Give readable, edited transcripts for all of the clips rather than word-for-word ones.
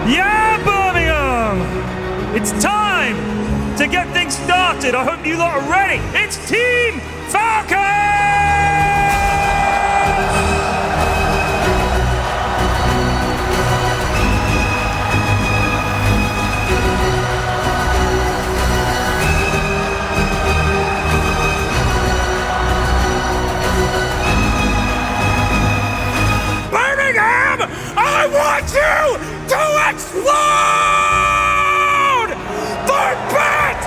Yeah, Birmingham! It's time to get things started. I hope you lot are ready. It's Team FALCONS! Birmingham, I want you to explode for BETBOOM!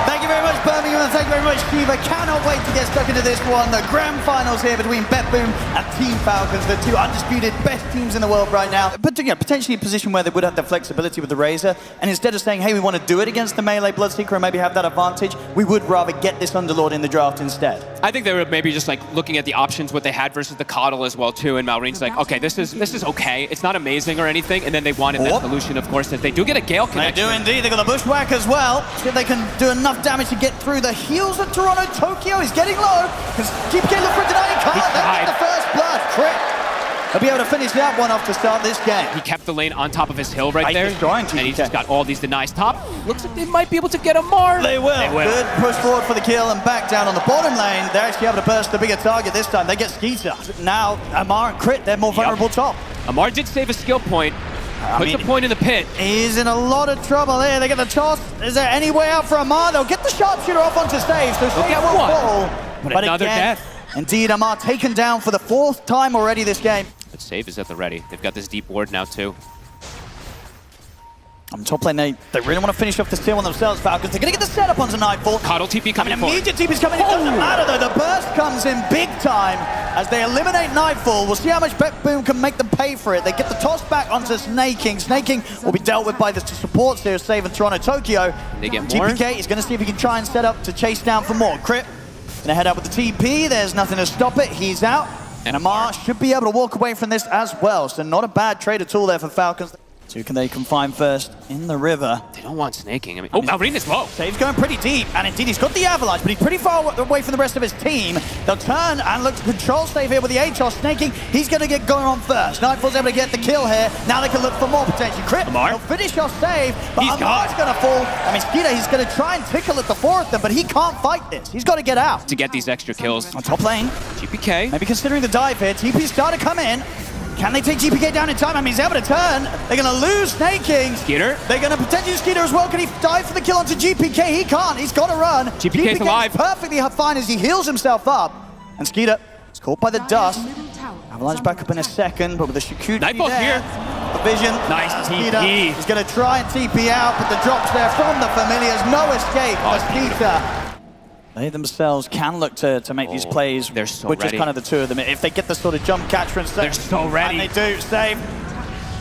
Thank you very much, Birmingham, and thank you very much, Steve. I cannot wait to get stuck into this one. The grand finals here between BETBOOM and Team FALCONS, the two undisputed best teams in the world right now. But potentially a position where they would have the flexibility with the Razor, and instead of saying, hey, we want to do it against the melee Bloodseeker and maybe have that advantage, we would rather get this Underlord in the draft instead. I think they were maybe just like looking at the options, what they had versus the Coddle as well too, and Malreen's like, okay, this is okay. It's not amazing or anything, and then they wanted that solution, of course, that they do get a Gale connection. They do indeed. They got the Bushwhack as well. See if they can do enough damage to get through the heels of Toronto. Tokyo is getting low because GPK looked for a denying card. They get the first blood. Crit. They'll be able to finish that one off to start this game. He kept the lane on top of his hill right there. Destroying and he's just got all these denies top. Looks like they might be able to get a Mar. They will. Good push forward for the kill and back down on the bottom lane. They're actually able to burst the bigger target this time. They get Skeeter. Now, Amar and Crit, they're more vulnerable top. Amar did save a skill point. Puts a point in the pit. He's in a lot of trouble here. They get the toss. Is there any way out for Amar? They'll get the sharpshooter off onto stage. So Skeeter will fall. But another death. Indeed, Amar taken down for the 4th time already this game. But save is at the ready. They've got this deep ward now too. On top lane, they really want to finish off this tier one themselves, Falcons. They're going to get the setup onto Nightfall. Coddle TP coming in. Immediate TP's coming in. It doesn't matter though. The burst comes in big time as they eliminate Nightfall. We'll see how much BETBOOM can make them pay for it. They get the toss back onto Snaking. Snaking will be dealt with by the supports here, saving Toronto Tokyo. They get more. GPK is going to see if he can try and set up to chase down for more. Crit going to head out with the TP. There's nothing to stop it. He's out. And Amar should be able to walk away from this as well. So not a bad trade at all there for Falcons. So who can they confine first in the river? They don't want snaking. I mean, Malreen is low. Save's going pretty deep, and indeed he's got the Avalanche, but he's pretty far away from the rest of his team. They'll turn and look to control Save here with the Atos snaking. He's going to get going on first. Nightfall's able to get the kill here. Now they can look for more potential. Crit, they'll finish off Save, but Amar's going to fall. I mean, Skeeter, he's going to try and tickle at the 4 of them, but he can't fight this. He's got to get out. To get these extra kills. On top lane. GPK. Maybe considering the dive here. TP's starting to come in. Can they take GPK down in time? I mean, he's able to turn. They're going to lose Snaking. Skeeter. They're going to potentially Skeeter as well. Can he dive for the kill onto GPK? He can't. He's got to run. GPK's alive. Perfectly fine as he heals himself up. And Skeeter is caught by the dust. Avalanche back up in a second, but with the Shikuchi Nightfall's there. here. The vision. Nice TP. He's going to try and TP out, but the drops there from the familiars. No escape for Skeeter. They themselves can look to make these plays, they're so which ready. is kind of the two of them. If they get the sort of jump catch from Save, they're so ready. and they do, Save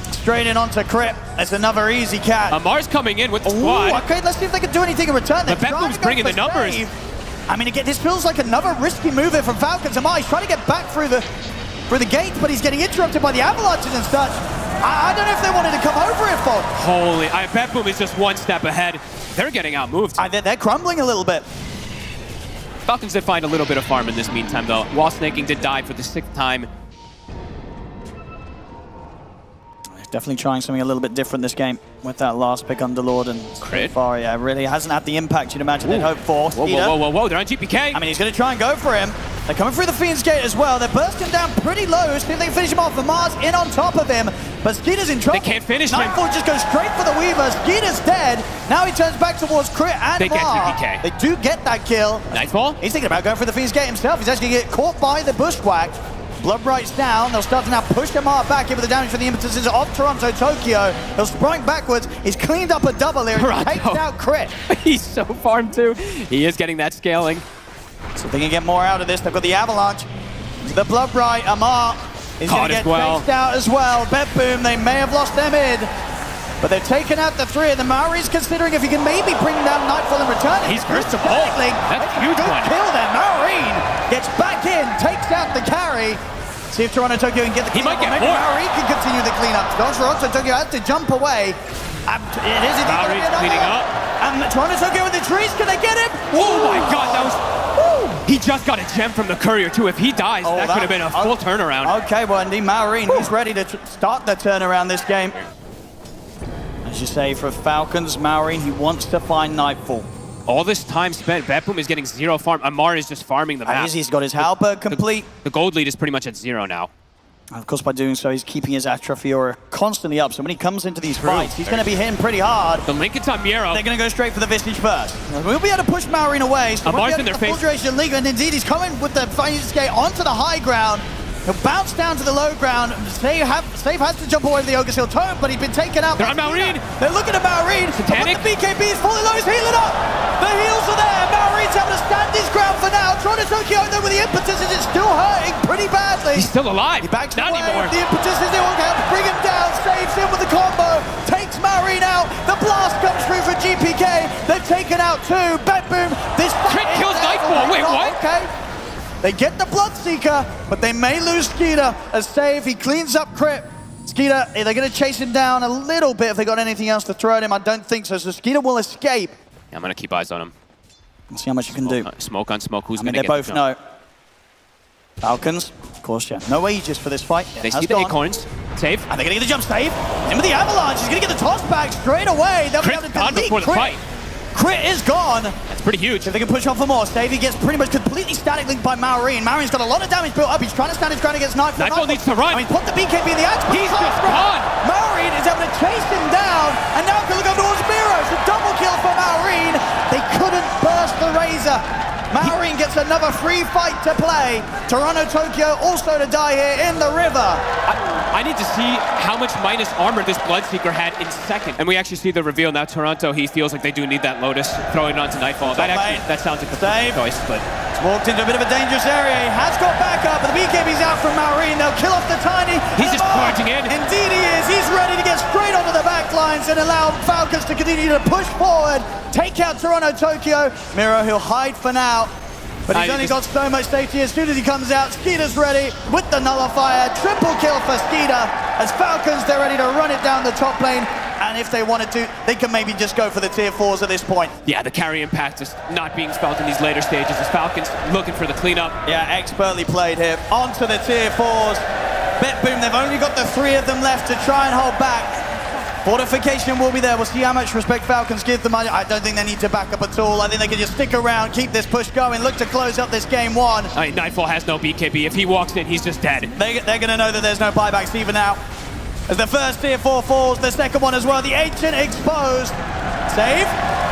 straight in onto Crit. It's another easy catch. Amar's coming in with the squad. Okay, let's see if they can do anything in return. The BETBOOM's bringing the numbers. I mean, again, this feels like another risky move here from Falcons. Amar, he's trying to get back through the gates, but he's getting interrupted by the avalanches and such. I don't know if they wanted to come over it, folks. Holy, BETBOOM is just one step ahead. They're getting outmoved. They're crumbling a little bit. Falcons did find a little bit of farm in this meantime, though. Wall Snaking did die for the 6th time. Definitely trying something a little bit different this game with that last pick Underlord, and Crit. so far, yeah, really hasn't had the impact you'd imagine they'd hope for. Whoa, they're on GPK. I mean, he's going to try and go for him. They're coming through the Fiend's Gate as well. They're bursting down pretty low. See if they can finish him off. Amar's in on top of him, but Skeeter's in trouble. They can't finish him. Nightfall just goes straight for the Weaver. Skeeter's dead. Now he turns back towards Crit and They get Mar. GPK. They do get that kill. Nightfall. He's thinking about going for the Fiend's Gate himself. He's actually going to get caught by the Bushwhack. Bloodbright's down. They'll start to now push Amar back in with the damage from the impetuses of Toronto Tokyo. He'll sprint backwards. He's cleaned up a double here. He takes out Crit. He's so farmed too. He is getting that scaling. So they can get more out of this. They've got the Avalanche. The Bloodbright. Amar is going to get chased out as well. BETBOOM, they may have lost their mid, but they've taken out the 3 of them. Maori's considering if he can maybe bring down Nightfall and return it. He's first of all. That's a huge good one. kill there. Maureen gets back in, takes out the carry. See if Toronto Tokyo can get the cleanup. He might get maybe more. Maori can continue the cleanup. Toronto Tokyo has to jump away. It is indeed going to be Maori's another. cleaning up. And Toronto Tokyo in the trees, can they get him? Oh my god, that was... He just got a gem from the courier too. If he dies, that could have been a full turnaround. Okay, well, indeed, Maureen, he's ready to start the turnaround this game. As you say, for Falcons, Maureen, he wants to find Nightfall. All this time spent, BETBOOM is getting 0 farm. Amar is just farming the map. He's got his halberd complete. The gold lead is pretty much at 0 now. And of course, by doing so, he's keeping his Atrophy Aura constantly up. So when he comes into these fights, he's going to be hitting pretty hard. The link is on Miro. They're going to go straight for the Visage first. We'll be able to push Maureen away. So Amar's in their full face. duration league, and indeed, he's coming with the Finding Escape onto the high ground. He'll bounce down to the low ground. Save has to jump away to the Ogre Seal Tome, but he's been taken out. They're on Maureen. They're looking at Maureen. Satanic. The BKB is falling low. He's healing up. The heals are there. Maureen's having to stand his ground for now. Toronto Tokyo, though, with the impetus, is it's still hurting pretty badly. He's still alive. He backs Not away. anymore. The impetus is there. To bring him down. Saves him with the combo. Takes Maureen out. The blast comes through for GPK. They've taken out 2. BETBOOM. This Crit kills Nightfall. Wait, what? Okay. They get the Bloodseeker, but they may lose Skeeter. As Save, he cleans up Crit. Skeeter, they're going to chase him down a little bit if they got anything else to throw at him. I don't think so. So Skeeter will escape. Yeah, I'm going to keep eyes on him. Let's see how much you can do. Smoke on smoke. Who's I mean, going to they get both the know. Falcons, of course, yeah. No Aegis for this fight. They see the acorns. Save. And they're going to get the jump save. In with the Avalanche. He's going to get the toss back straight away. They'll be able to Crit gone delete before the fight. Crit is gone. That's pretty huge. If they can push on for more, Stevie gets pretty much completely static linked by Maureen. Maureen's got a lot of damage built up. He's trying to stand his ground against Nightfall. Nightfall needs to run. I mean, put the BKB in the axe. He's just gone. Maureen is able to chase him down, and now can look up towards Miro. It's a double kill for Maureen. They couldn't burst the Razor. Maureen gets another free fight to play. Toronto Tokyo also to die here in the river. I need to see how much minus armor this Bloodseeker had in second. And we actually see the reveal now. Toronto, he feels like they do need that Lotus, throwing it onto Nightfall. That sounds like the perfect choice, but... He's walked into a bit of a dangerous area. He has got back up, but the BKB's out from Maureen. They'll kill off the Tiny. He's just charging in. Indeed he is. He's ready to get straight onto the back lines and allow Falcons to continue to push forward. Take out Toronto Tokyo. Miro, he'll hide for now. But he's only got so much safety. As soon as he comes out, Skeeter's ready with the nullifier. Triple kill for Skeeter. As Falcons, they're ready to run it down the top lane. And if they wanted to, they can maybe just go for the tier 4s at this point. Yeah, the carry impact is not being felt in these later stages as Falcons looking for the cleanup. Yeah, expertly played here. Onto the tier 4s. BETBOOM, they've only got the 3 of them left to try and hold back. Fortification will be there. We'll see how much respect Falcons give them. I don't think they need to back up at all. I think they can just stick around, keep this push going, look to close up this game 1. I mean, Nightfall has no BKB. If he walks in, he's just dead. They're going to know that there's no buybacks even now. As the first tier 4 falls, the second one as well. The Ancient exposed. Save.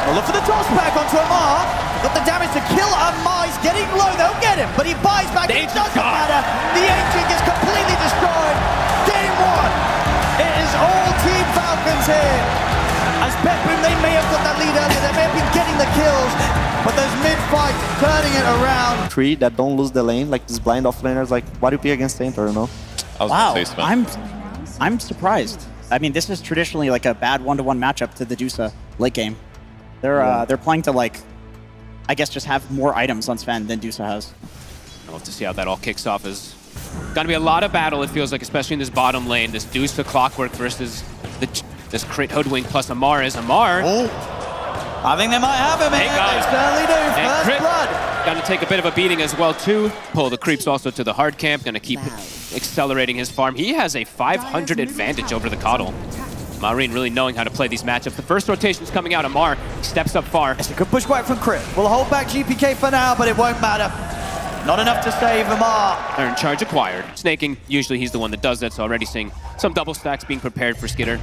We'll look for the toss back onto Amar. Got the damage to kill Amar. He's getting low. They'll get him, but he buys back. It doesn't matter. The Ancient gets completely destroyed. Game 1. It is all Team Falcons here. As BETBOOM, they may have got that lead earlier. They may have been getting the kills, but those mid-fights turning it around. 3 that don't lose the lane, like this blind offlaners, like what do you pick against Enter, you know? Wow, I'm surprised. I mean, this is traditionally like a bad 1-to-1 matchup to the DOTA late game. They're playing to like, I guess, just have more items on Sven than DOTA has. We'll have to see how that all kicks off. Is gonna be a lot of battle, it feels like, especially in this bottom lane. This DOTA Clockwork versus this Crit Hoodwink plus Amar is Amar. Oh, I think they might have him here. They certainly do. And First blood. Gonna take a bit of a beating as well too. Pull the creeps also to the hard camp. Gonna keep accelerating his farm. He has a 500 advantage over the Coddle. Maureen really knowing how to play these matchups. The first rotation's coming out. Amar steps up far. It's a good push back from Crit. We'll hold back GPK for now, but it won't matter. Not enough to save Amar. Earn charge acquired. Snaking, usually he's the one that does that, so already seeing some double stacks being prepared for Skitter.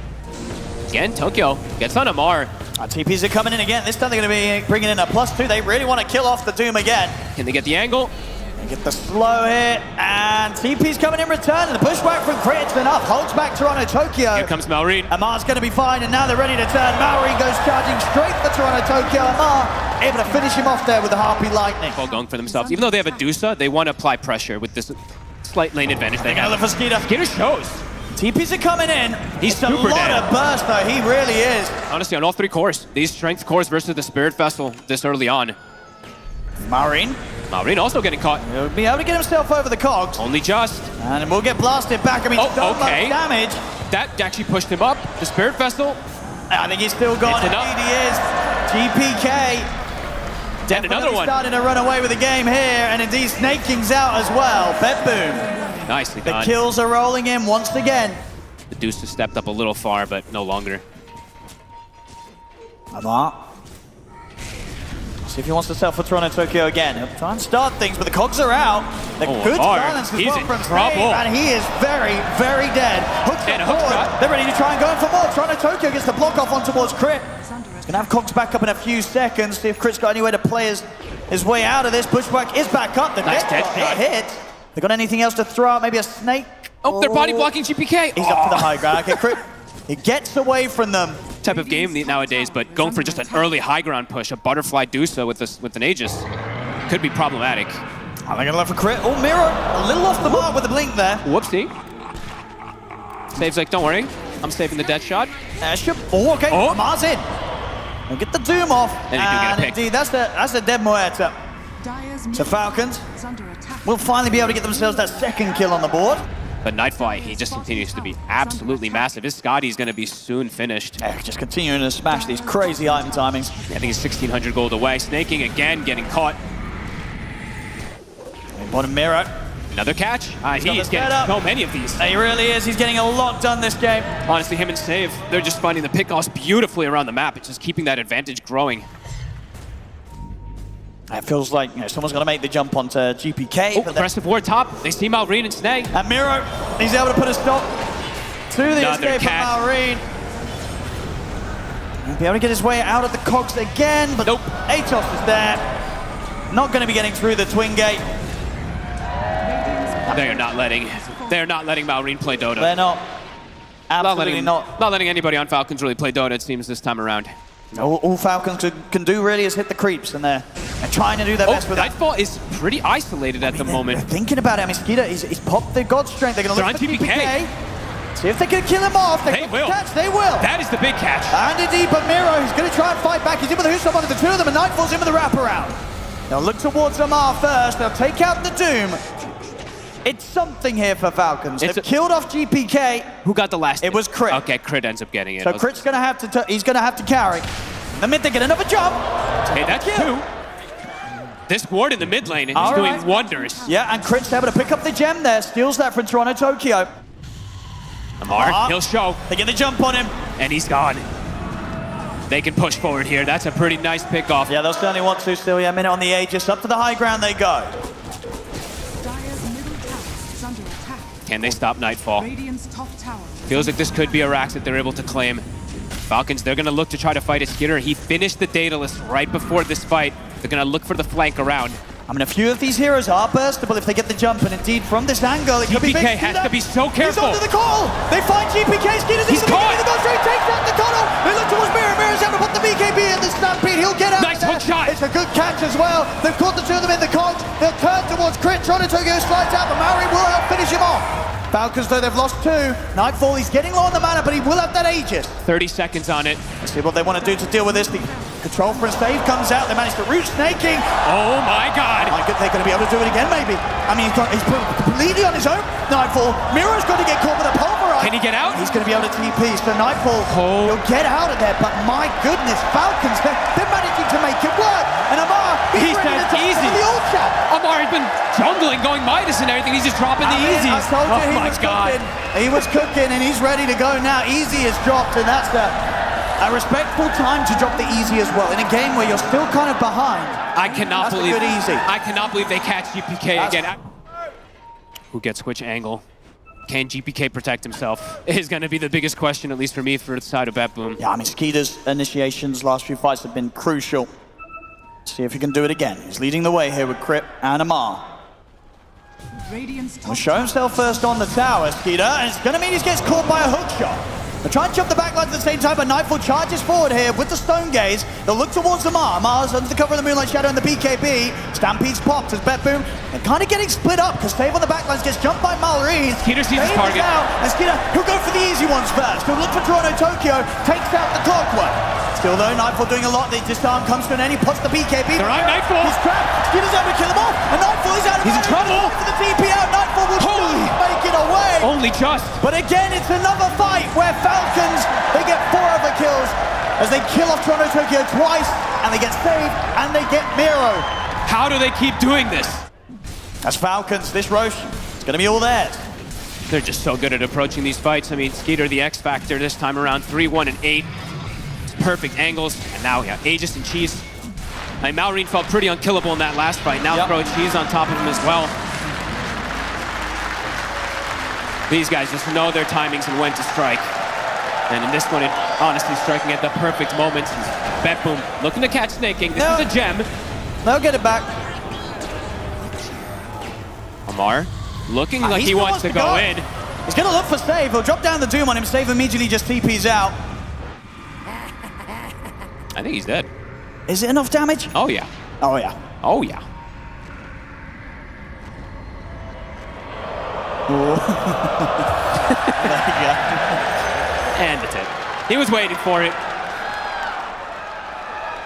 Again, Tokyo gets on Amar. TPs are coming in again. This time they're going to be bringing in a +2. They really want to kill off the Doom again. Can they get the angle? They get the slow hit, and TP's coming in return, and the pushback from Crit's enough. Holds back Toronto Tokyo. Here comes Maureen. Amar's going to be fine, and now they're ready to turn. Maureen goes charging straight for Toronto Tokyo. Amar able to finish him off there with the Harpy Lightning. All going for themselves. Even though they have a DOTA, they want to apply pressure with this slight lane advantage they have. Another for Skeeter. Skitter shows. TPs are coming in. He's it's a super lot dead. of burst, though. He really is. Honestly, on all 3 cores, these strength cores versus the Spirit Vessel this early on. Maureen Maureen also getting caught. He'll be able to get himself over the cogs. Only just. And we'll get blasted back. I mean, so much damage. That actually pushed him up. The Spirit Vessel. I think he's still got it. Indeed he is. GPK. And another one. Starting to run away with the game here. And indeed, Snaking's out as well. BETBOOM. Nicely The done. kills are rolling in once again. The Deuce has stepped up a little far, but no longer. Amar. See if he wants to sell for Toronto Tokyo again. He'll try and start things, but the cogs are out. The good silence as he's well in from trouble. Snake, and he is very, very dead. Hooks And a up hook forward. shot. They're ready to try and go in for more. Toronto Tokyo gets the block off on towards Crit. He's gonna have cogs back up in a few seconds. See if Crit's got any way to play his way out of this. Pushback is back up. The Nice net dead shot. hit. They got anything else to throw out? Maybe a snake? Oh, they're body blocking GPK. He's up to the high ground. Okay, Crit. He gets away from them. Type of game nowadays, but going for just an early high ground push, a butterfly Dusa with an Aegis, could be problematic. Are they gonna let for Crit? Oh, Mirror, a little off the mark with the blink there. Whoopsie. Saves like, don't worry, I'm saving the death shot. Oh, okay, Oh. Mars in. We'll get the Doom off. And he do get a pick. Indeed, that's the dead Muerta. So Falcons will finally be able to get themselves that second kill on the board. But Nightfly, he just continues to be absolutely massive. His Scotty's going to be soon finished. Just continuing to smash these crazy item timings. I think he's 1,600 gold away. Snaking again, getting caught. Bottom Mirror. Another catch. He's the getting setup. so many of these. He really is. He's getting a lot done this game. Honestly, him and Save, they're just finding the pickoffs beautifully around the map. It's just keeping that advantage growing. It feels like someone's going to make the jump onto GPK. Oh, aggressive war top. They see Maureen and Snake. And Miro, he's able to put a stop to the Another escape cat. of Maureen. He'll be able to get his way out of the cogs again, but Nope. Atos is there. Not going to be getting through the twin gate. They're not letting Maureen play Dota. They're not. Absolutely not. Not letting anybody on Falcons really play Dota, it seems, this time around. All Falcons can do really is hit the creeps, and they're trying to do their best with that. Nightfall is pretty isolated at the moment. They're thinking about it. I mean, Skeeter, he's popped their God Strength. They're going to They're look for on GPK. See if they can kill him off. They will. Catch. They will. That is the big catch. And indeed, but Miro, he's going to try and fight back. He's in with the Husop under the two of them, and Nightfall's in with the wraparound. They'll look towards Amar first. They'll take out the Doom. It's something here for Falcons. They've killed off GPK. Who got the last? It was Crit. Okay, Crit ends up getting it. So Crit's going to have to. He's going to have to carry. In the mid, they get another jump. Hey, that's two. This ward in the mid lane is doing wonders. Yeah, and Crit's able to pick up the gem there. Steals that from Toronto Tokyo. Amar, he'll show. They get the jump on him. And he's gone. They can push forward here. That's a pretty nice pickoff. Yeah, they'll certainly want to still. Yeah, a minute on the Aegis. Up to the high ground they go. Can they stop Nightfall? Feels like this could be a Rax that they're able to claim. Falcons, they're going to look to try to fight a Skitter. He finished the Daedalus right before this fight. They're going to look for the flank around. I mean, a few of these heroes are burstable if they get the jump, and indeed, from this angle, it could be big. GPK has to be so careful. He's onto the call. They find GPK. Skeeter's He's caught. The goal straight takes out the cuddle. They look towards Mirror. Mirror's able to put the BKB in the stampede. He'll get out. Nice hook shot. It's a good catch as well. They've caught the two of them in the cogs. They'll turn towards Crit. Toronto Tokyo slides out, but Maori will help finish him off. Falcons, though, they've lost two. Nightfall, he's getting low on the mana, but he will have that Aegis. 30 seconds on it. Let's see what they want to do to deal with this. The control for a save comes out. They manage to root Snaking. Oh my God. They're going to be able to do it again, maybe. I mean, he's completely on his own. Nightfall. Mirror's going to get caught with a pulverize. Can he get out? He's going to be able to TP. So Nightfall, he'll get out of there. But my goodness, Falcons, they're managing to make it work. And Amar, He said easy. The old chat. Amar has been jungling, going Midas and everything. He's just dropping the easies. I told you oh my God. He was cooking, and he's ready to go now. Easy is dropped, and that's a respectful time to drop the easy as well. In a game where you're still kind of behind. I cannot believe a good easy. I cannot believe they catch GPK again. Who gets which angle? Can GPK protect himself? Is going to be the biggest question, at least for me, for the side of BETBOOM. Yeah, I mean, Skeeter's initiations, last few fights have been crucial. See if he can do it again. He's leading the way here with Crip and Amar. Will show himself first on the tower, Skeeter, and it's going to mean he gets caught by a hook shot. They'll try and jump the backlines at the same time, but Nightfall charges forward here with the Stone Gaze. They'll look towards Amar. Amar's under the cover of the Moonlight Shadow and the BKB. Stampede's popped as BETBOOM. They're kind of getting split up because Stave on the backlines gets jumped by Malrine. Skeeter sees his target. And Skeeter, he'll go for the easy ones first. He'll look for Toronto Tokyo, takes out the Clockwork. Still though, Nightfall doing a lot. The disarm comes to an end. He puts the BKB. They're on Nightfall. He's trapped. Skeeter's able to kill him off. And Nightfall is out of He's in trouble. For the TP out. Nightfall will still make it away. Only just. But again, it's another fight where Falcons, they get 4 overkills as they kill off Toronto Tokyo twice, and they get saved, and they get Miro. How do they keep doing this? As Falcons, this Roche, it's going to be all theirs. They're just so good at approaching these fights. I mean, Skeeter, the X Factor this time around, 3-1 and 8. Perfect angles, and now we have Aegis and Cheese. I mean, Malrine felt pretty unkillable in that last fight. Now throw Cheese on top of him as well. These guys just know their timings and when to strike. And in this one, it honestly striking at the perfect moment. BETBOOM looking to catch Snaking. This is a gem. They'll get it back. Amar looking like he wants to go in. He's going to look for Stave. He'll drop down the Doom on him. Stave immediately just TP's out. I think he's dead. Is it enough damage? Oh, yeah. Oh, yeah. Oh, yeah. There you go. And it's it. He was waiting for it.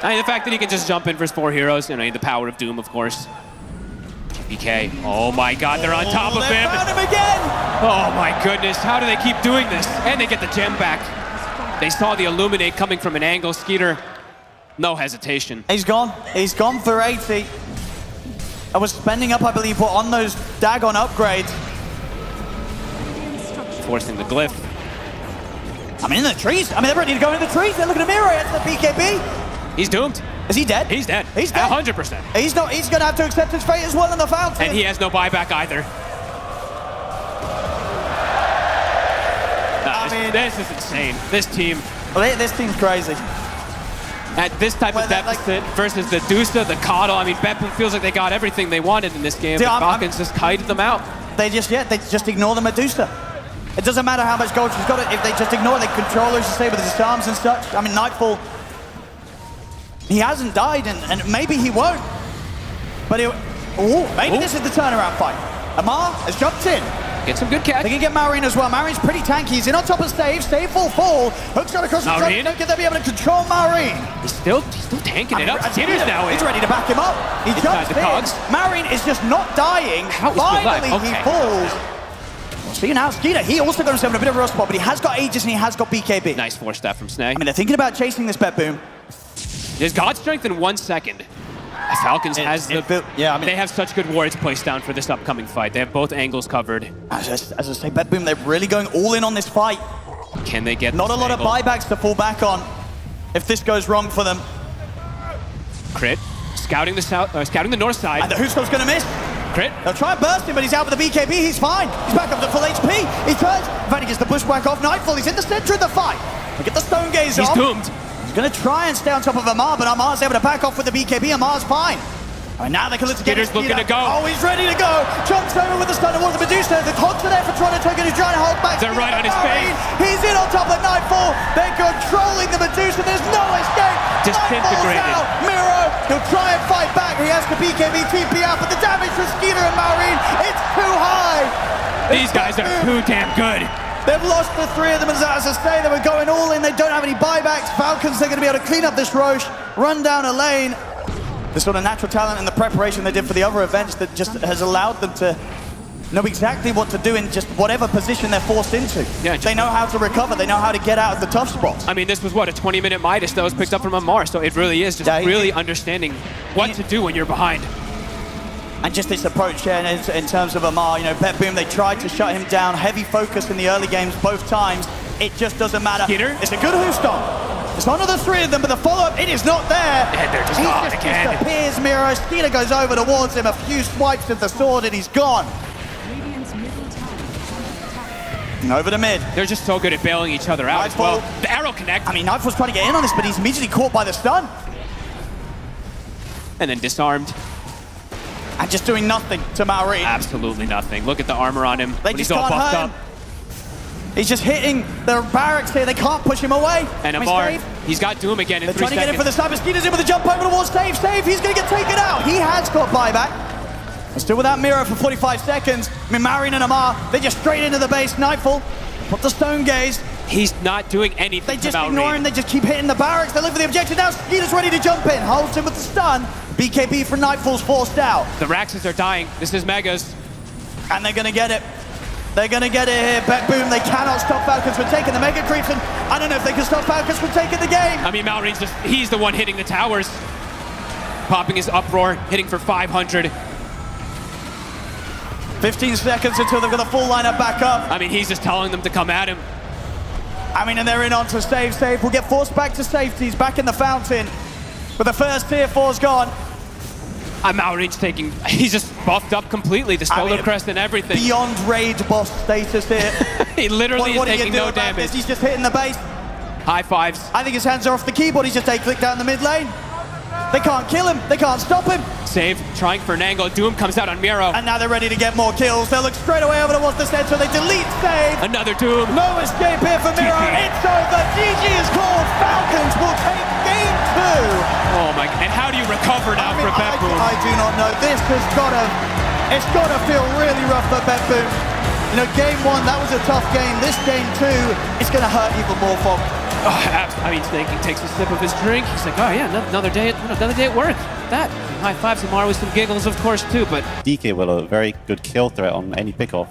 I mean, the fact that he can just jump in for his 4 heroes, you know, the power of Doom, of course. GPK. Oh my God, they're on top of him. Found him again. Oh my goodness, how do they keep doing this? And they get the gem back. They saw the Illuminate coming from an angle. Skeeter, no hesitation. He's gone. He's gone for 80. I was spending up, I believe, on those Dagon upgrades. Forcing the glyph. I mean, in the trees. I mean, they're ready to go in the trees. They're looking at Miro. It's the BKB. He's doomed. Is he dead? He's dead. He's dead. 100%. He's not. He's going to have to accept his fate as well in the Falcons. And he has no buyback either. This is insane. This team. Well, this team's crazy. At this type of deficit versus the DOTA, the Coddle, I mean, BETBOOM feels like they got everything they wanted in this game. The Falcons just kited them out. They just ignore the Medusa. It doesn't matter how much gold she's got. If they just ignore it, they control her, as you say, with his arms and such. I mean, Nightfall, he hasn't died, and maybe he won't. But maybe this is the turnaround fight. Amar has jumped in. Get some good catch. They can get Malrine as well. Malrine's pretty tanky. He's in on top of Stave. Stave will fall. Hook's got across the front. Don't get them be able to control Malrine. He's still tanking it up. Skeeter's now in. He's ready to back him up. He jumps in. Malrine is just not dying. Finally, he falls. See now, Skeeter, he also got himself in a bit of a rough spot, but he has got Aegis and he has got BKB. Nice 4-step from Snag. I mean, they're thinking about chasing this BETBOOM. There's God Strength in 1 second. Falcons has they have such good wards placed down for this upcoming fight. They have both angles covered. As I say, BETBOOM, they're really going all in on this fight. Can they get not a lot of buybacks to fall back on if this goes wrong for them. Crit, scouting the north side. And the Husko's gonna miss. Crit. They'll try and burst him, but he's out with the BKB. He's fine. He's back up to full HP. He turns. In fact, he gets the bushwhack off Nightfall. He's in the center of the fight. They get the Stone Gaze off. He's doomed. He's going to try and stay on top of Amar, but Amar's able to back off with the BKB. Amar's fine. I mean, now they can look to get Skeeter's looking to go. Oh, he's ready to go. Jumps over with the stun towards the Medusa. The cogs are there for Toronto Tokyo to try and hold back. They're right on his face. He's in on top of Nightfall. They're controlling the Medusa. There's no escape. Disintegrated. Miro, he'll try and fight back. He has the BKB TP out, but the damage from Skeeter and Malrine, it's too high. These guys are too damn good. They've lost the 3 of them, as I say. They were going all in. They don't have any buybacks. Falcons, they're going to be able to clean up this Roche, run down a lane. The sort of natural talent and the preparation they did for the other events that just has allowed them to know exactly what to do in just whatever position they're forced into. Yeah, they know how to recover. They know how to get out of the tough spots. I mean, this was, what, a 20-minute Midas that was picked up from Amar, so it really is just really understanding what to do when you're behind. And just this approach in terms of Amar, you know, BETBOOM, they tried to shut him down. Heavy focus in the early games both times. It just doesn't matter. Skeeter? It's a good Houston. It's one of the 3 of them, but the follow-up, it is not there. And they're just gone again. He disappears, Miro. Skeeter goes over towards him, a few swipes of the sword, and he's gone. And over to mid. They're just so good at bailing each other out as well. The arrow connect. I mean, Nightfall's trying to get in on this, but he's immediately caught by the stun. And then disarmed. And just doing nothing to Malrine. Absolutely nothing. Look at the armor on him. They just can't hurt him. He's just hitting the barracks here. They can't push him away. And I mean, Amar, Stave, he's got Doom again in they're 3 trying to seconds. get in for the sniper. Skeeter's in with a jump over towards Stave. Stave, he's going to get taken out. He has got buyback. And still without Miro for 45 seconds. I mean, Marion and Amar, they just straight into the base. Nightfall, put the stone gaze. He's not doing anything. They just ignore him. They just keep hitting the barracks. They look for the objective now. Skeeter's ready to jump in. Holds him with the stun. BKB from Nightfall's forced out. The Raxes are dying. This is Megas. And they're going to get it. They're going to get it here. BETBOOM, they cannot stop Falcons from taking the Mega Creeps, and I don't know if they can stop Falcons from taking the game. I mean, Malreen's just, he's the one hitting the towers. Popping his uproar, hitting for 500. 15 seconds until they've got the full lineup back up. I mean, he's just telling them to come at him. I mean, and they're in on to Stave. Stave will get forced back to safety. He's back in the fountain. But the first tier 4's gone. Malreen's taking, he's just buffed up completely. The solar crest and everything. Beyond rage boss status here. He literally what is do you taking do no about damage. this? He's just hitting the base. High fives. I think his hands are off the keyboard. He's just A-click down the mid lane. They can't kill him. They can't stop him. Save, trying for an angle. Doom comes out on Miro. And now they're ready to get more kills. They'll look straight away over towards the center. They delete Save. Another Doom. No escape here for Miro. It's over. GG is called. Falcons will take game 2. Oh my, and how do you recover now for BETBOOM? I do not know. This has it's gotta feel really rough for BETBOOM. You know, game 1, that was a tough game. This game 2, it's gonna hurt even more for him. I mean, Snakey takes a sip of his drink. He's like, oh yeah, another day at work. That. High fives, Amar with some giggles, of course, too, but DK will a very good kill threat on any pickoff.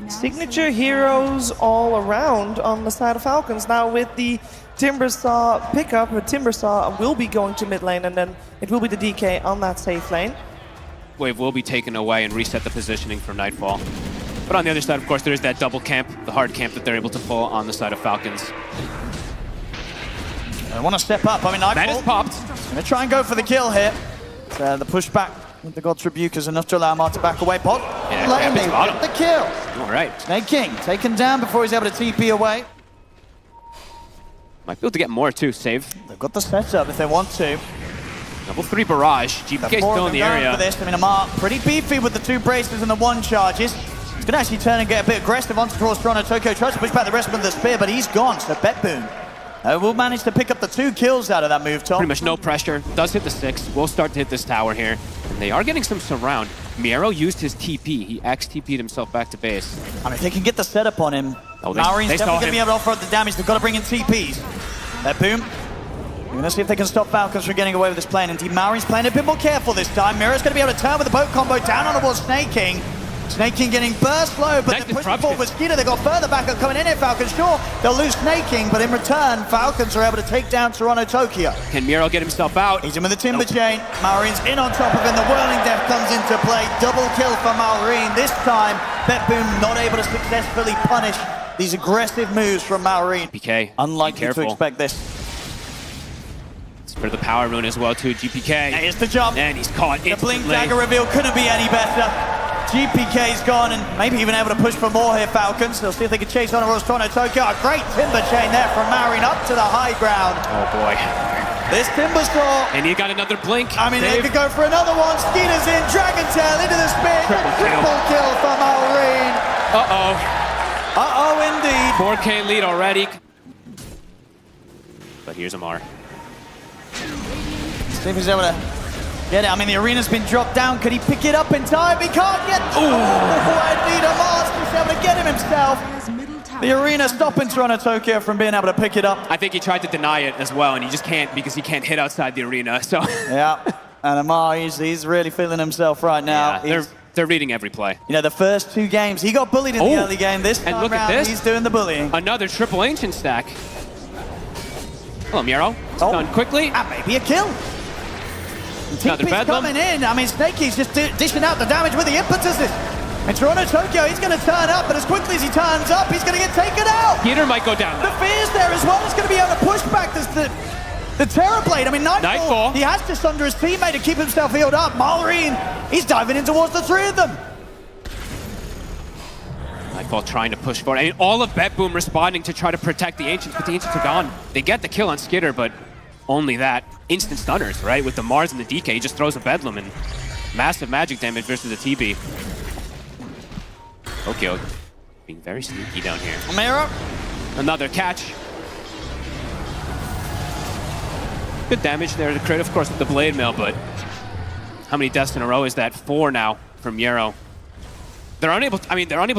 Signature heroes all around on the side of Falcons. Now with the Timbersaw pickup, Timbersaw will be going to mid lane, and then it will be the DK on that safe lane. Wave will be taken away and reset the positioning for Nightfall. But on the other side, of course, there is that double camp, the hard camp that they're able to pull on the side of Falcons. They want to step up. I mean, That is popped. Gonna try and go for the kill here. The pushback with the God's Rebuke is enough to allow Mar to back away. Pot, Yeah, letting Camp is me bottom. get the kill. All right. Snake King taken down before he's able to TP away. Might be able to get more, too. Save. They've got the setup if they want to. Level 3 barrage. GPK still in the area. For this. I mean, Amar pretty beefy with the 2 braces and the 1 charges. He's going to actually turn and get a bit aggressive onto towards Toronto. Tokyo tries to push back the rest with the spear, but he's gone. So BETBOOM will manage to pick up the 2 kills out of that move, Tom. Pretty much no pressure. Does hit the 6. Will start to hit this tower here. And they are getting some surround. Miro used his TP. He X-TP'd himself back to base. I mean, if they can get the setup on him, Oh, Maureen's they definitely saw going to him. be able to offer up the damage. They've got to bring in TPs. BETBOOM. We're going to see if they can stop Falcons from getting away with this plane. Indeed, Maureen's playing a bit more careful this time. Miro's going to be able to turn with the boat combo down on towards Snake King. Snake King getting burst low, but Nice they're pushing disruption. forward with Skeeter. They've got further backup coming in here, Falcons. Sure, they'll lose Snake King, but in return, Falcons are able to take down Toronto Tokyo. Can Miro get himself out? He's in with the Timber Chain. Maureen's in on top of him. The Whirling Death comes into play. Double kill for Maureen. This time, BETBOOM not able to successfully punish these aggressive moves from Maureen. GPK, Unlikely be to careful. expect this. It's for the power rune as well, too. GPK. Here's the jump. And he's caught The Blink instantly. Dagger reveal couldn't be any better. GPK's gone and maybe even able to push for more here, Falcons. They'll see if they can chase on towards Toronto Tokyo. A great Timber Chain there from Maureen up to the high ground. Oh, boy. This Timber Saw. And he got another blink. I mean, they Dave. could go for another one. Skeeter's in. Dragon Tail into the spin. Triple kill for Maureen. Uh-oh. Uh-oh, indeed. 4K lead already. But here's Amar. See if he's able to get it. I mean, the arena's been dropped down. Could he pick it up in time? He can't get... Oh, indeed, Amar's just able to get him himself. The arena stopping Toronto Tokyo from being able to pick it up. I think he tried to deny it as well, and he just can't because he can't hit outside the arena. So Yeah, and Amar, he's really feeling himself right now. yeah, they're reading every play. You know, the first 2 games, he got bullied in the Oh, early game. This and time look at round, this. he's doing the bullying. Another triple ancient stack. Hello, Miro. It's Oh. done quickly. And maybe a kill. Another TP's bedlam. coming in. I mean, Snakey's just dishing out the damage with the impetuses. And Toronto Tokyo, he's going to turn up, but as quickly as he turns up, he's going to get taken out. Peter might go down. The fear's there as well. He's going to be able to push back the Terrorblade. I mean, Nightfall, he has to sunder his teammate to keep himself healed up. Maureen, he's diving in towards the 3 of them. Nightfall trying to push forward. I mean, all of BETBOOM responding to try to protect the Ancients, but the Ancients are gone. They get the kill on Skitter, but only that. Instant stunners, right? With the Mars and the DK, he just throws a Bedlam and massive magic damage versus the TB. Okay. Being very sneaky down here. Miro. Another catch. Good damage there to crit, of course, with the blade mail, but how many deaths in a row is that? 4 now from Yero. They're unable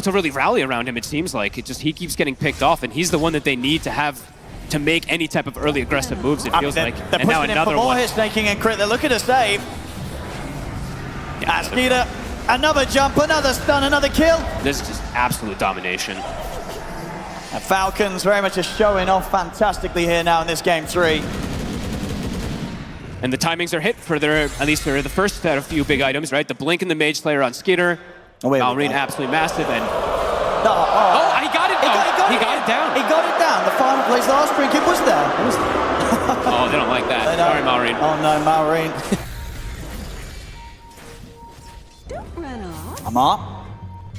to really rally around him, it seems like. He keeps getting picked off, and he's the one that they need to have to make any type of early aggressive moves, it feels like. They're And now pushing another in for more one. hit snaking and crit. They're looking to save. Yeah, Skeeter, another jump, another stun, another kill. this is just absolute domination. And Falcons very much just showing off fantastically here now in this game 3. And the timings are hit for at least the first set of few big items, right? The Blink and the Mage Slayer on Skeeter. Oh, wait, Valrine absolutely massive, and Oh, he got it! He got it down! He got it down. The final place, the last drink, it was there. Oh, they don't like that. Sorry, Maureen. Oh no, Maureen. Don't run off. Amar.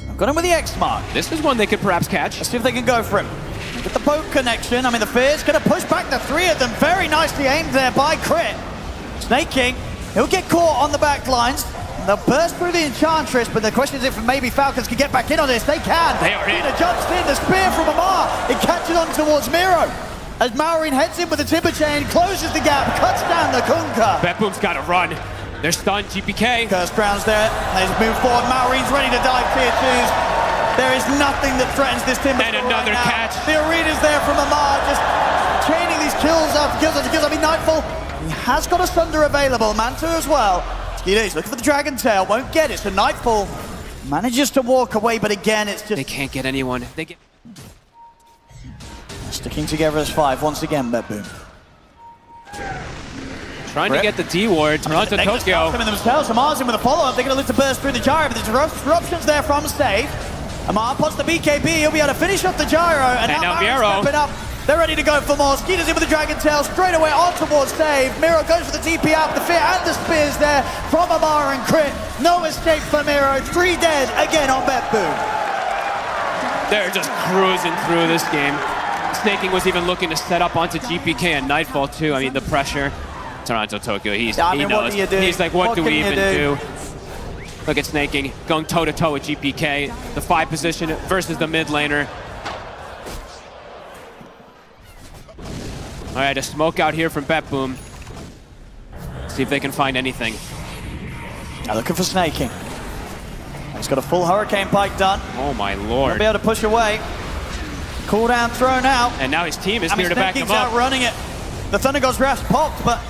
I've got him with the X mark. This is one they could perhaps catch. Let's see if they can go for him. With the boat connection, I mean, the Fear's going to push back the 3 of them. Very nicely aimed there by Crit. Snake King, he'll get caught on the back lines. They'll burst through the Enchantress, but the question is if maybe Falcons can get back in on this. They can. They are in. Peter jumps in, the spear from Amar. It catches on towards Miro. As Maureen heads in with the Timber Chain, closes the gap, cuts down the Kunkka. BETBOOM's got to run. They're stunned, GPK. Curse Brown's there. They move forward. Maureen's ready to dive tier 2s. There is nothing that threatens this Timber. And another right now. catch. The arena's there from Amar, just chaining these kills after kills after kills. I mean, Nightfall, he has got a Sunder available. Mantu as well. He's looking for the Dragon Tail, won't get it. So Nightfall manages to walk away, but again, it's just... They can't get anyone. They get... Sticking together as 5 once again, BETBOOM. Trying to get the D ward. Toronto, Tokyo. Coming themselves. Amar's in with a follow-up. They're going to look to burst through the gyro, but the disruption's there from Stave. Amar pots the BKB. He'll be able to finish off the gyro. And now Miro stepping up. They're ready to go for more. Skeeter's in with the Dragon Tail straight away on towards Stave. Miro goes for the TP out, the Fear and the Spears there from Amar and Crit. No escape for Miro. 3 dead again on BETBOOM. They're just cruising through this game. Snaking was even looking to set up onto GPK and Nightfall too. I mean, the pressure. Toronto, Tokyo, he knows. What do you do? He's like, what do we even do? do? Look at Snaking going toe-to-toe with GPK. The 5 position versus the mid laner. All right, a smoke out here from BETBOOM. See if they can find anything. Now looking for Snaking. He's got a full Hurricane Pike done. Oh my He'll lord. be able to push away. Cooldown thrown out. And now his team is here to back him Snaking's up. outrunning it. The Thunder God's Wrath popped, but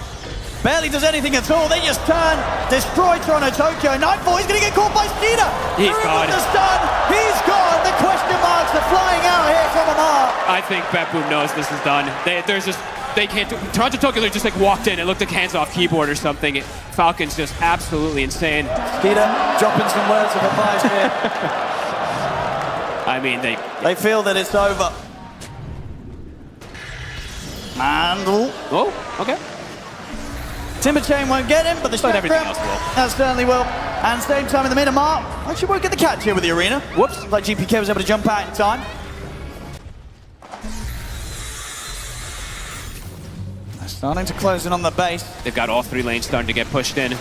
barely does anything at all. They just turn, destroy Toronto, Tokyo. Nightfall, he's going to get caught by Skeeter. He's gone. The stun. He's gone. The question marks are flying out here from Amar. I think BETBOOM knows this is done. They can't do. Toronto Tokyo just like walked in and looked at hands off keyboard or something. Falcons just absolutely insane. Skeeter dropping some words of advice here. I mean, They feel that it's over. And oh, okay. Timber Chain won't get him, but the everything Chakram, else will. that certainly will. And same time in the mid, Amar actually won't get the catch here with the arena. Whoops, like GPK was able to jump out in time. They're starting to close in on the base. They've got all 3 lanes starting to get pushed in.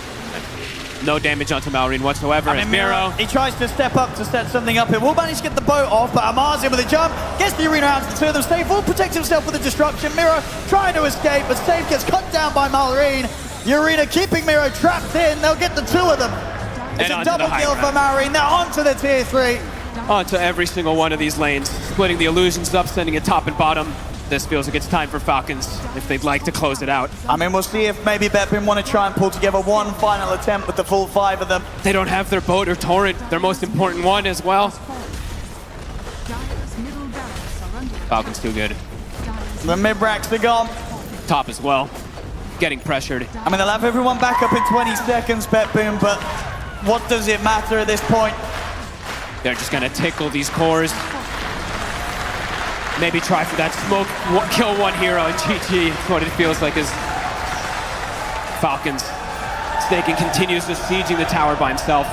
No damage onto Maureen whatsoever. And Miro. He tries to step up to set something up. He will manage to get the boat off, but Amar's in with a jump. Gets the arena out to the 2 of them. Stave will protect himself with the destruction. Miro trying to escape, but Stave gets cut down by Maureen. The arena keeping Miro trapped in. They'll get the 2 of them. It's a double kill for Maureen. Now onto the tier 3. Onto every single one of these lanes. Splitting the illusions up, sending it top and bottom. This feels like it's time for Falcons if they'd like to close it out. I mean, we'll see if maybe BETBOOM want to try and pull together one final attempt with the full 5 of them. They don't have their boat or torrent, their most important one as well. Falcons too good. The mid-racks are gone. Top as well. Getting pressured. I mean, they'll have everyone back up in 20 seconds, BETBOOM, but what does it matter at this point? They're just gonna tickle these cores. Maybe try for that smoke, kill one hero, and GG. That's what it feels like is Falcons. Snaking continues to sieging the tower by himself.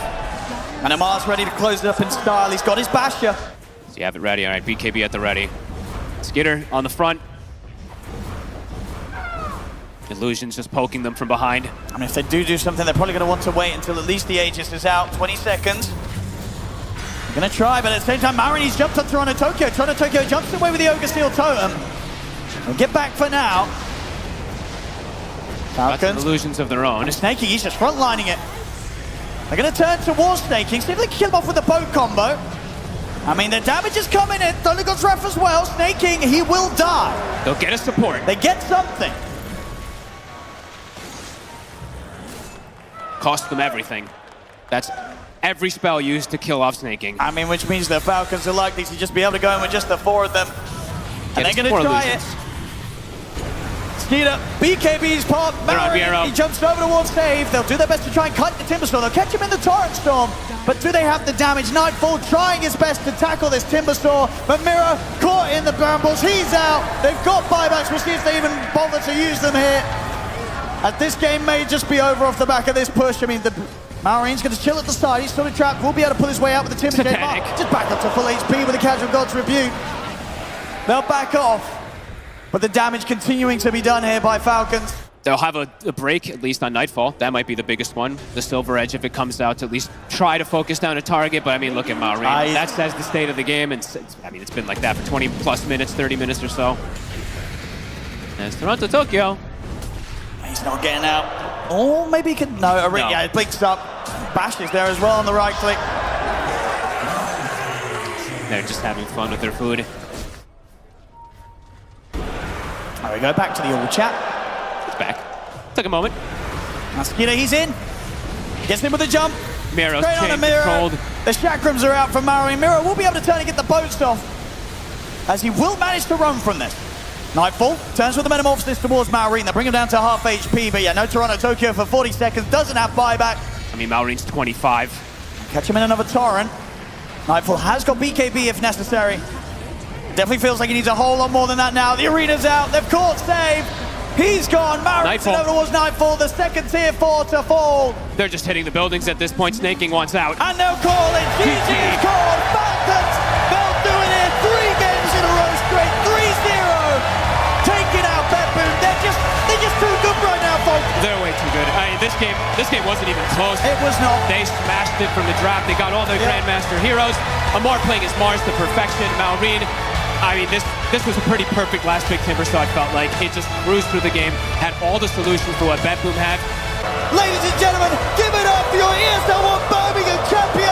And Amar's ready to close it up in style. He's got his Basher. So you have it ready. All right, BKB at the ready. Skitter on the front. Illusion's just poking them from behind. I mean, if they do something, they're probably going to want to wait until at least the Aegis is out. 20 seconds. Gonna try, but at the same time, Marin's jumped on Toronto Tokyo. Toronto Tokyo jumps away with the Ogre Steel Totem. We'll get back for now. Got some Falcons. illusions of their own. Snaking, he's just frontlining it. They're gonna turn towards Snaking, see if they can kill him off with the boat combo. I mean, the damage is coming in. Thundergod's Wrath as well. Snaking, he will die. They'll get a support. They get something. Cost them everything. That's every spell used to kill off Snaking. I mean, which means the Falcons are likely to just be able to go in with just the 4 of them. And they're Get gonna more try illusions. it. Skeeter, BKB's part, They're on Marin, Vero. he jumps over towards save. They'll do their best to try and cut the Timber Storm. They'll catch him in the Torrent Storm, but do they have the damage? Nightfall trying his best to tackle this Timber Storm, but Mira caught in the brambles. He's out. They've got buybacks. We'll see if they even bother to use them here. As this game may just be over off the back of this push. I mean, Marin's going to chill at the side. He's still trapped. Will be able to pull his way out with the Timber Shade. Just back up to full HP with the Casual God's Rebuke. They'll back off. But the damage continuing to be done here by Falcons. They'll have a break, at least on Nightfall. That might be the biggest one. The Silver Edge, if it comes out, to at least try to focus down a target. But I mean, look at Marin. That says the state of the game. And I mean, it's been like that for 20 plus minutes, 30 minutes or so. There's Toronto Tokyo. He's not getting out. Oh, maybe he can. No, yeah, it blinks up. Bash is there as well on the right click. They're just having fun with their food. There we go, back to the old chat. It's back. Took a moment. Now Skeeter, he's in. Gets in with a jump. Miro's Straight on the chain Miro. controlled. The chakrams are out from Marin. Miro will be able to turn and get the boats off, as he will manage to run from this. Nightfall turns with the Metamorphosis towards Marin. They bring him down to half HP, but yeah, no Toronto Tokyo for 40 seconds. Doesn't have buyback. I mean, Marin's 25. Catch him in another Torrent. Nightfall has got BKB if necessary. Definitely feels like he needs a whole lot more than that now. The arena's out. They've caught save. He's gone. Marin's over towards Nightfall. The second tier 4 to fall. They're just hitting the buildings at this point. Snaking wants out. And they'll call it. GG is called. Falcons. They'll do it in 3 games in a row straight. 3-0. Taking out BETBOOM. They're just too good right now, folks. They're way too good. I mean, this game wasn't even close. It was not. They smashed it from the draft. They got all their Grandmaster heroes. Amar playing as Mars to perfection. Marin, I mean, this was a pretty perfect last pick Timber Saw, it felt like. It just cruised through the game, had all the solutions for what BETBOOM had. Ladies and gentlemen, give it up for your ESL 1 Birmingham champion.